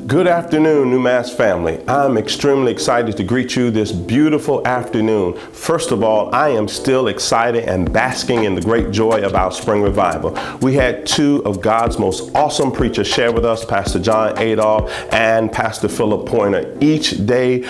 Good afternoon, New Mass family. I'm extremely excited to greet you this beautiful afternoon. First of all, I am still excited and basking in the great joy of our spring revival. We had two of God's most awesome preachers share with us, Pastor John Adolph and Pastor Philip Pointer, each day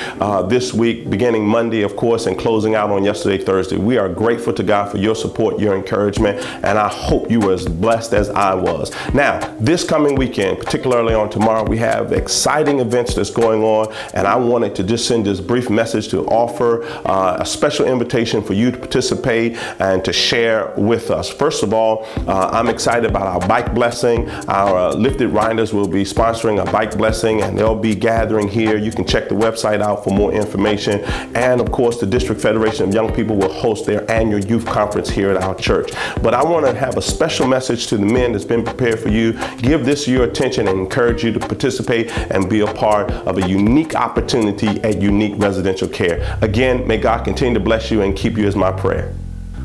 this week, beginning Monday, of course, and closing out on yesterday, Thursday. We are grateful to God for your support, your encouragement, and I hope you were as blessed as I was. Now, this coming weekend, particularly on tomorrow, we have exciting events that's going on, and I wanted to just send this brief message to offer a special invitation for you to participate and to share with us. First of all, I'm excited about our bike blessing. Our Lifted Riders will be sponsoring a bike blessing, and they'll be gathering here. You can check the website out for more information. And of course, the District Federation of Young People will host their annual youth conference here at our church. But I want to have a special message to the men that's been prepared for you. Give this your attention and encourage you to participate and be a part of a unique opportunity at Unique Residential Care. Again, may God continue to bless you and keep you as my prayer.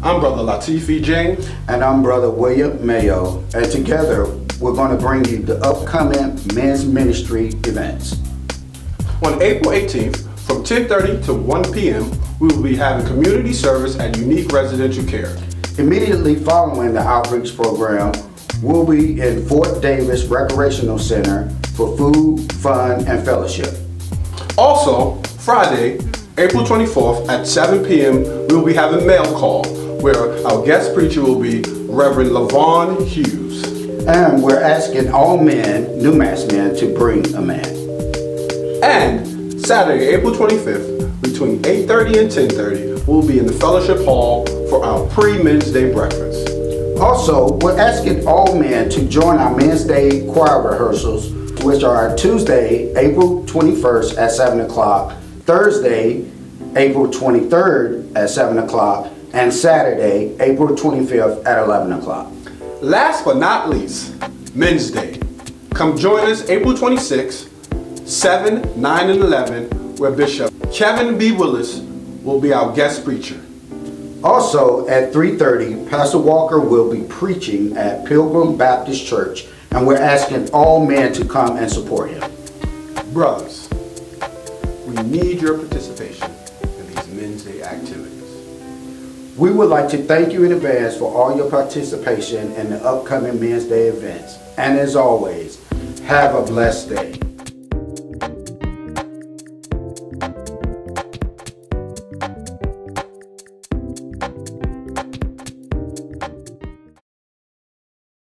I'm Brother Latifi James. And I'm Brother William Mayo. And together, we're going to bring you the upcoming men's ministry events. On April 18th, from 10:30 to 1 p.m., we will be having community service at Unique Residential Care. Immediately following the outreach program, we'll be in Fort Davis Recreational Center for food, fun, and fellowship. Also, Friday, April 24th at 7 p.m., we will be having mail call, where our guest preacher will be Reverend LaVon Hughes. And we're asking all men, New Mass men, to bring a man. And Saturday, April 25th, between 8:30 and 10:30, we'll be in the Fellowship Hall for our pre-Men's Day breakfast. Also, we're asking all men to join our Men's Day choir rehearsals, which are Tuesday, April 21st at 7 o'clock, Thursday, April 23rd at 7 o'clock, and Saturday, April 25th at 11 o'clock. Last but not least, Men's Day. Come join us April 26th, 7, 9, and 11, where Bishop Kevin B. Willis will be our guest preacher. Also at 3:30, Pastor Walker will be preaching at Pilgrim Baptist Church, and we're asking all men to come and support him. Brothers, we need your participation in these Men's Day activities. We would like to thank you in advance for all your participation in the upcoming Men's Day events. And as always, have a blessed day.